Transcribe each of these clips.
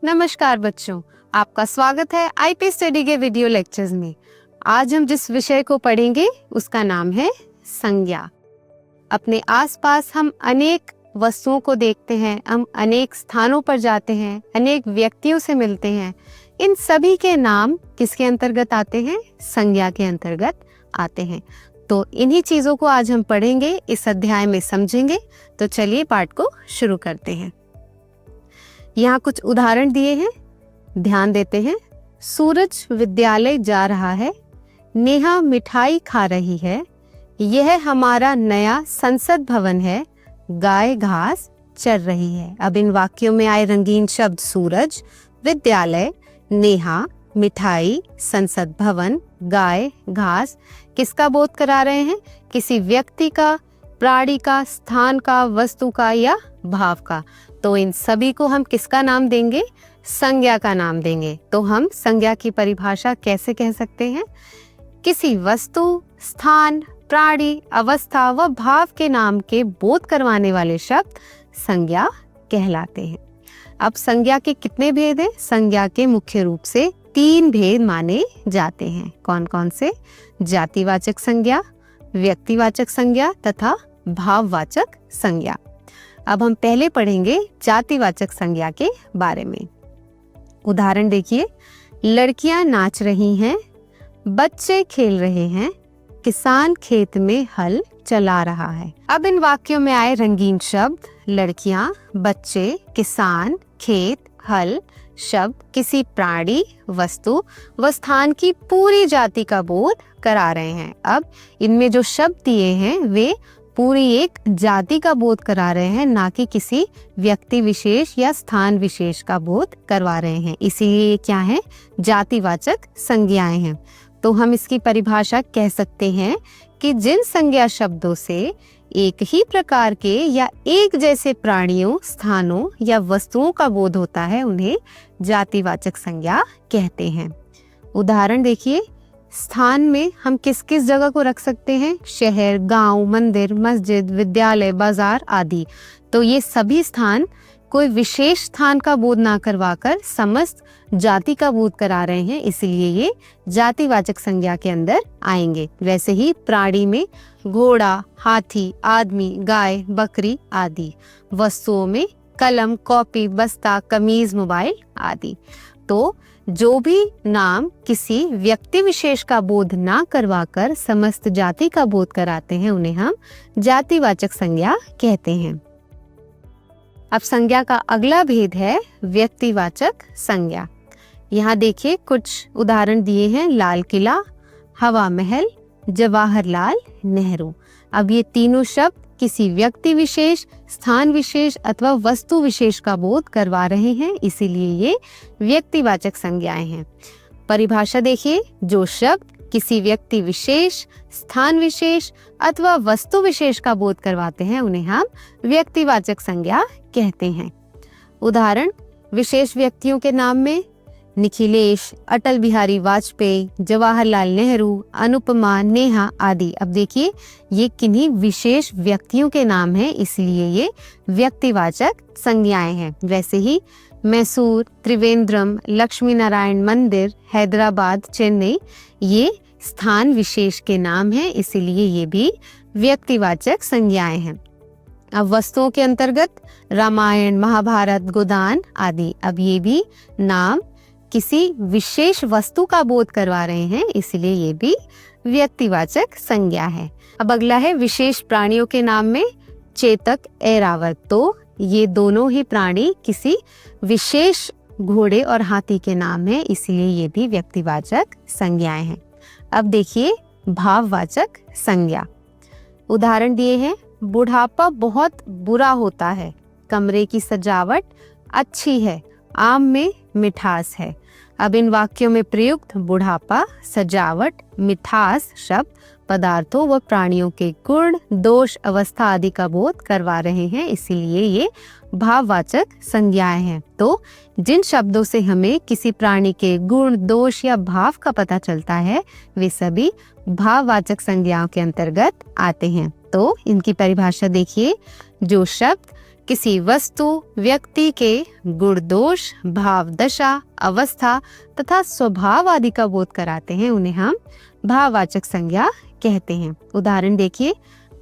नमस्कार बच्चों, आपका स्वागत है आईपी स्टडी के वीडियो लेक्चर्स में। आज हम जिस विषय को पढ़ेंगे उसका नाम है संज्ञा। अपने आसपास हम अनेक वस्तुओं को देखते हैं, हम अनेक स्थानों पर जाते हैं, अनेक व्यक्तियों से मिलते हैं। इन सभी के नाम किसके अंतर्गत आते हैं? संज्ञा के अंतर्गत आते हैं। तो इन्हीं चीजों को आज हम पढ़ेंगे, इस अध्याय में समझेंगे। तो चलिए पाठ को शुरू करते हैं। यहाँ कुछ उदाहरण दिए हैं, ध्यान देते हैं। सूरज विद्यालय जा रहा है, नेहा मिठाई खा रही है, यह हमारा नया संसद भवन है, गाय घास चर रही है। अब इन वाक्यों में आए रंगीन शब्द सूरज, विद्यालय, नेहा, मिठाई, संसद भवन, गाय, घास किसका बोध करा रहे हैं? किसी व्यक्ति का, प्राणी का, स्थान का, वस्तु का या भाव का। तो इन सभी को हम किसका नाम देंगे? संज्ञा का नाम देंगे। तो हम संज्ञा की परिभाषा कैसे कह सकते हैं? किसी वस्तु, स्थान, प्राणी, अवस्था व भाव के नाम के बोध करवाने वाले शब्द संज्ञा कहलाते हैं। अब संज्ञा के कितने भेद हैं? संज्ञा के मुख्य रूप से 3 भेद माने जाते हैं। कौन कौन से? जातिवाचक संज्ञा, व्यक्तिवाचक संज्ञा तथा भाववाचक संज्ञा। अब हम पहले पढ़ेंगे जातिवाचक संज्ञा के बारे में। उदाहरण देखिए, लड़कियां नाच रही हैं, बच्चे खेल रहे हैं, किसान खेत में हल चला रहा है। अब इन वाक्यों में आए रंगीन शब्द लड़कियां, बच्चे, किसान, खेत, हल शब्द किसी प्राणी, वस्तु व स्थान की पूरी जाति का बोध करा रहे हैं। अब इनमें जो शब्द दिए हैं वे पूरी एक जाति का बोध करा रहे हैं, ना कि किसी व्यक्ति विशेष या स्थान विशेष का बोध करवा रहे हैं। इसीलिए ये क्या है? जातिवाचक संज्ञाएं हैं। तो हम इसकी परिभाषा कह सकते हैं कि जिन संज्ञा शब्दों से एक ही प्रकार के या एक जैसे प्राणियों, स्थानों या वस्तुओं का बोध होता है उन्हें जातिवाचक संज्ञा कहते हैं। उदाहरण देखिए, स्थान में हम किस किस जगह को रख सकते हैं? शहर, गांव, मंदिर, मस्जिद, विद्यालय, बाजार आदि। तो ये सभी स्थान कोई विशेष स्थान का बोध ना करवाकर समस्त जाति का बोध करा रहे हैं, इसलिए ये जातिवाचक संज्ञा के अंदर आएंगे। वैसे ही प्राणी में घोड़ा, हाथी, आदमी, गाय, बकरी आदि। वस्तुओं में कलम, कॉपी, बस्ता, कमीज, मोबाइल आदि। तो जो भी नाम किसी व्यक्ति विशेष का बोध ना करवाकर समस्त जाति का बोध कराते हैं उन्हें हम जातिवाचक संज्ञा कहते हैं। अब संज्ञा का अगला भेद है व्यक्तिवाचक संज्ञा। यहाँ देखिए कुछ उदाहरण दिए हैं, लाल किला, हवा महल, जवाहरलाल नेहरू। अब ये तीनों शब्द किसी व्यक्ति विशेष, स्थान विशेष अथवा वस्तु विशेष का बोध करवा रहे हैं, इसीलिए ये व्यक्तिवाचक संज्ञाएं हैं। परिभाषा देखिए, जो शब्द किसी व्यक्ति विशेष, स्थान विशेष अथवा वस्तु विशेष का बोध करवाते हैं उन्हें हम व्यक्तिवाचक संज्ञा कहते हैं। उदाहरण, विशेष व्यक्तियों के नाम में निखिलेश, अटल बिहारी वाजपेयी, जवाहरलाल नेहरू, अनुपमा, नेहा आदि। अब देखिए ये किन्हीं विशेष व्यक्तियों के नाम हैं, इसलिए ये व्यक्तिवाचक संज्ञाएं हैं। वैसे ही मैसूर, त्रिवेंद्रम, लक्ष्मी नारायण मंदिर, हैदराबाद, चेन्नई ये स्थान विशेष के नाम हैं, इसलिए ये भी व्यक्तिवाचक संज्ञाएं हैं। अब वस्तुओं के अंतर्गत रामायण, महाभारत, गोदान आदि। अब ये भी नाम किसी विशेष वस्तु का बोध करवा रहे हैं, इसलिए ये भी व्यक्तिवाचक संज्ञा है। अब अगला है विशेष प्राणियों के नाम में चेतक, ऐरावत। तो ये दोनों ही प्राणी किसी विशेष घोड़े और हाथी के नाम है, इसलिए ये भी व्यक्तिवाचक संज्ञाएं हैं। अब देखिए भाववाचक संज्ञा। उदाहरण दिए हैं, बुढ़ापा बहुत बुरा होता है, कमरे की सजावट अच्छी है, आम में मिठास है। अब इन वाक्यों में प्रयुक्त बुढ़ापा, सजावट, मिठास शब्द पदार्थों व प्राणियों के गुण, दोष, अवस्था आदि का बोध करवा रहे हैं, इसीलिए ये भाववाचक संज्ञाएं हैं। तो जिन शब्दों से हमें किसी प्राणी के गुण, दोष या भाव का पता चलता है वे सभी भाववाचक संज्ञाओं के अंतर्गत आते हैं। तो इनकी परिभाषा देखिए, जो शब्द किसी वस्तु, व्यक्ति के गुण दोष, भाव दशा, अवस्था तथा स्वभाव आदि का बोध कराते हैं, उन्हें हम भाववाचक संज्ञा कहते हैं। उदाहरण देखिए,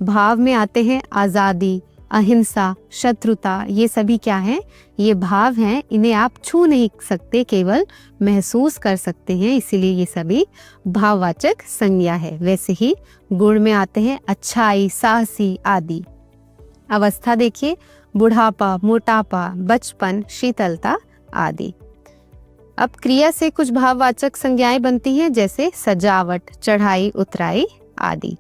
भाव में आते हैं आजादी, अहिंसा, शत्रुता। ये सभी क्या हैं? ये भाव हैं। इन्हें आप छू नहीं सकते, केवल महसूस कर सकते हैं, इसीलिए ये सभी भाववाचक संज्ञा है। वैसे ही गुण में आते हैं अच्छाई, साहसी आदि। अवस्था देखिए, बुढ़ापा, मोटापा, बचपन, शीतलता आदि। अब क्रिया से कुछ भाववाचक संज्ञाएं बनती हैं, जैसे सजावट, चढ़ाई, उतराई आदि।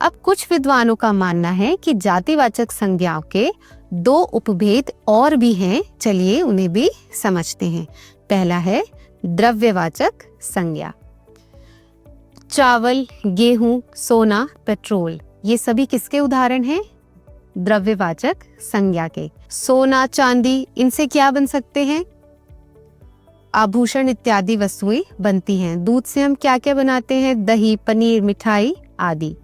अब कुछ विद्वानों का मानना है कि जातिवाचक संज्ञाओं के 2 उपभेद और भी हैं। चलिए उन्हें भी समझते हैं। पहला है द्रव्यवाचक संज्ञा। चावल, गेहूं, सोना, पेट्रोल, ये सभी किसके उदाहरण हैं? द्रव्यवाचक संज्ञा के। सोना, चांदी, इनसे क्या बन सकते हैं? आभूषण इत्यादि वस्तुएं बनती हैं। दूध से हम क्या क्या बनाते हैं? दही, पनीर, मिठाई आदि।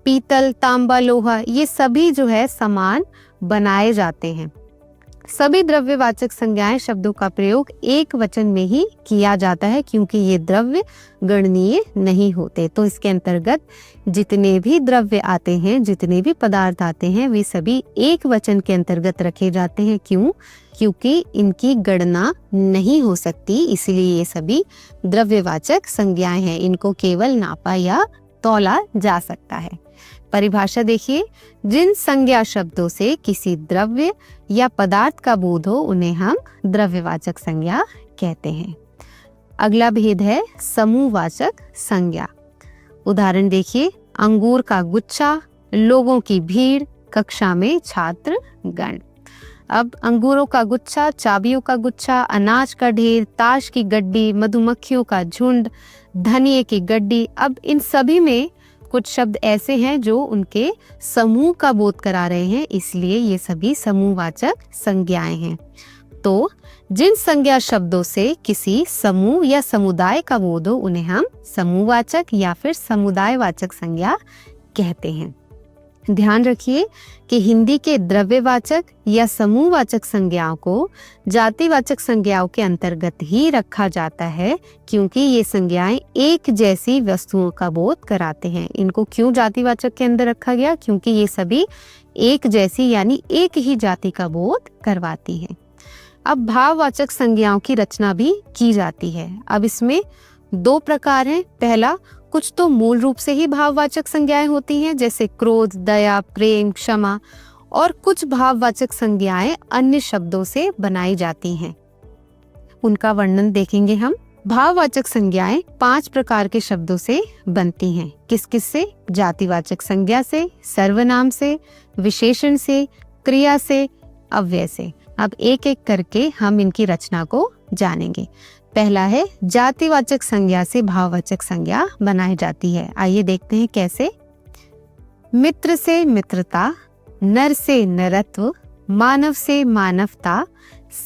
पीतल, तांबा, लोहा, ये सभी जो है सामान बनाए जाते हैं। सभी द्रव्यवाचक संज्ञाएं शब्दों का प्रयोग एक वचन में ही किया जाता है, क्योंकि ये द्रव्य गणनीय नहीं होते। तो इसके अंतर्गत जितने भी द्रव्य आते हैं, जितने भी पदार्थ आते हैं, वे सभी एक वचन के अंतर्गत रखे जाते हैं। क्यों? क्योंकि इनकी गणना नहीं हो सकती, इसलिए ये सभी द्रव्यवाचक संज्ञाएं हैं। इनको केवल नापा या तौला जा सकता है। परिभाषा देखिए, जिन संज्ञा शब्दों से किसी द्रव्य या पदार्थ का बोध हो, उन्हें हम द्रव्यवाचक संज्ञा कहते हैं। अगला भेद है समूहवाचक संज्ञा। उदाहरण देखिए, अंगूर का गुच्छा, लोगों की भीड़, कक्षा में छात्र गण। अब अंगूरों का गुच्छा, चाबियों का गुच्छा, अनाज का ढेर, ताश की गड्डी, मधुमक्खियों का झुंड, धनिये की गड्डी। अब इन सभी में कुछ शब्द ऐसे हैं जो उनके समूह का बोध करा रहे हैं, इसलिए ये सभी समूहवाचक संज्ञाएं हैं। तो जिन संज्ञा शब्दों से किसी समूह या समुदाय का बोध हो, उन्हें हम समूहवाचक या फिर समुदायवाचक संज्ञा कहते हैं। ध्यान रखिए कि हिंदी के द्रव्यवाचक या समूहवाचक संज्ञाओं को जातिवाचक संज्ञाओं के अंतर्गत ही रखा जाता है, क्योंकि ये संज्ञाएं एक जैसी वस्तुओं का बोध कराते हैं। इनको क्यों जातिवाचक के अंदर रखा गया? क्योंकि ये सभी एक जैसी यानी एक ही जाति का बोध करवाती हैं। अब भाववाचक संज्ञाओं की रचना भी की जाती है। अब इसमें 2 प्रकार हैं। पहला, कुछ तो मूल रूप से ही भाववाचक संज्ञाएं होती हैं, जैसे क्रोध, दया, प्रेम, क्षमा, और कुछ भाववाचक संज्ञाएं अन्य शब्दों से बनाई जाती हैं। उनका वर्णन देखेंगे हम। भाववाचक संज्ञाएं 5 प्रकार के शब्दों से बनती हैं। किस किस से? जातिवाचक संज्ञा से, सर्वनाम से, विशेषण से, क्रिया से, अव्यय से। अब एक एक करके हम इनकी रचना को जानेंगे। पहला है, जातिवाचक संज्ञा से भाववाचक संज्ञा बनाई जाती है। आइए देखते हैं कैसे। मित्र से मित्रता, नर से नरत्व, मानव से मानवता,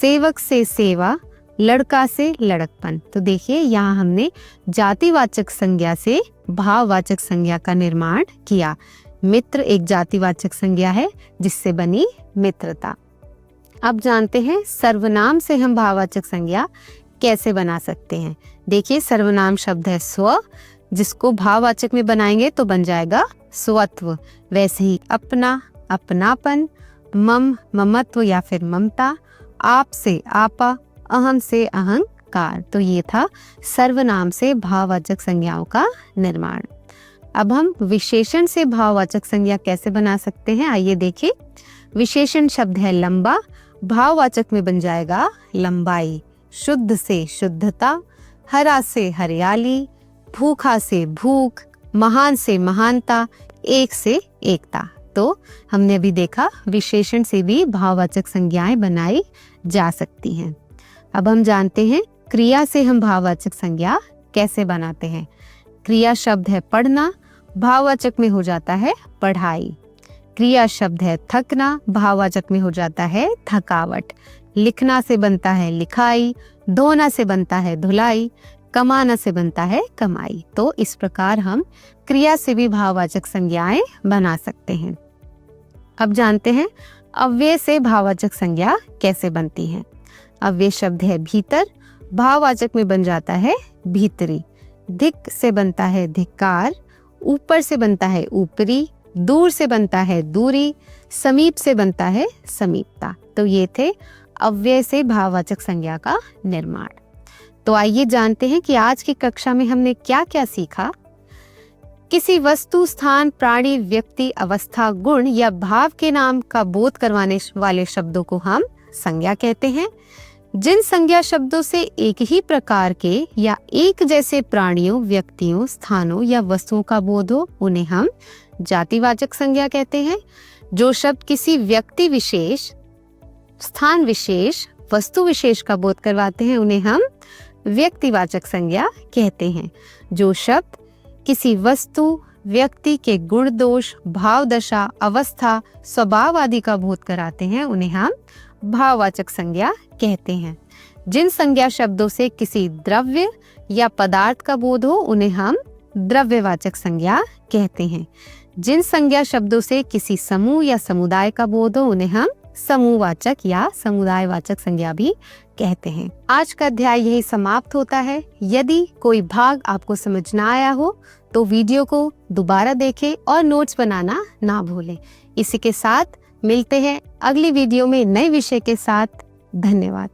सेवक से सेवा, लड़का से लड़कपन। तो देखिए, यहाँ हमने जातिवाचक संज्ञा से भाववाचक संज्ञा का निर्माण किया। मित्र एक जातिवाचक संज्ञा है जिससे बनी मित्रता। अब जानते हैं सर्वनाम से हम भाववाचक संज्ञा कैसे बना सकते हैं। देखिए, सर्वनाम शब्द है स्व, जिसको भाववाचक में बनाएंगे तो बन जाएगा स्वत्व। वैसे ही अपना, अपनापन, मम, ममत्व या फिर ममता, आप से आपा, अहम से अहंकार। तो ये था सर्वनाम से भाववाचक संज्ञाओं का निर्माण। अब हम विशेषण से भाववाचक संज्ञा कैसे बना सकते हैं, आइए देखिए। विशेषण शब्द है लंबा, भाववाचक में बन जाएगा लंबाई। शुद्ध से शुद्धता, हरा से हरियाली, भूखा से भूख, महान से महानता, एक से एकता। तो हमने अभी देखा विशेषण से भी भाववाचक संज्ञाएं बनाई जा सकती हैं। अब हम जानते हैं क्रिया से हम भाववाचक संज्ञा कैसे बनाते हैं। क्रिया शब्द है पढ़ना, भाववाचक में हो जाता है पढ़ाई। क्रिया शब्द है थकना, भाववाचक में हो जाता है थकावट। लिखना से बनता है लिखाई, धोना से बनता है धुलाई, कमाना से बनता है कमाई। तो इस प्रकार हम क्रिया से भी भाववाचक संज्ञाएं बना सकते हैं। अब जानते हैं अव्यय से भाववाचक संज्ञा कैसे बनती है। अव्यय शब्द है भीतर, भाववाचक में बन जाता है भीतरी। धिक से बनता है धिक्कार, ऊपर से बनता है ऊपरी, दूर से बनता है दूरी, समीप से बनता है समीपता। तो ये थे अव्यय से भाववाचक संज्ञा का निर्माण। तो आइए जानते हैं कि आज की कक्षा में हमने क्या क्या सीखा। किसी वस्तु, स्थान, प्राणी, व्यक्ति, अवस्था, गुण या भाव के नाम का बोध करवाने वाले शब्दों को हम संज्ञा कहते हैं। जिन संज्ञा शब्दों से एक ही प्रकार के या एक जैसे प्राणियों, व्यक्तियों, स्थानों या वस्तुओं का बोध हो उन्हें हम जातिवाचक संज्ञा कहते हैं। जो शब्द किसी व्यक्ति विशेष, स्थान विशेष, वस्तु विशेष का बोध करवाते हैं उन्हें हम व्यक्तिवाचक संज्ञा कहते हैं। जो शब्द किसी वस्तु, व्यक्ति के गुण दोष, भाव दशा, अवस्था, स्वभाव आदि का बोध कराते हैं उन्हें हम भाववाचक संज्ञा कहते हैं। जिन संज्ञा शब्दों से किसी द्रव्य या पदार्थ का बोध हो उन्हें हम द्रव्यवाचक संज्ञा कहते हैं। जिन संज्ञा शब्दों से किसी समूह या समुदाय का बोध हो उन्हें हम समूहवाचक या समुदायवाचक संज्ञा भी कहते हैं। आज का अध्याय यही समाप्त होता है। यदि कोई भाग आपको समझ ना आया हो तो वीडियो को दोबारा देखें और नोट्स बनाना ना भूलें। इसी के साथ मिलते हैं अगली वीडियो में नए विषय के साथ। धन्यवाद।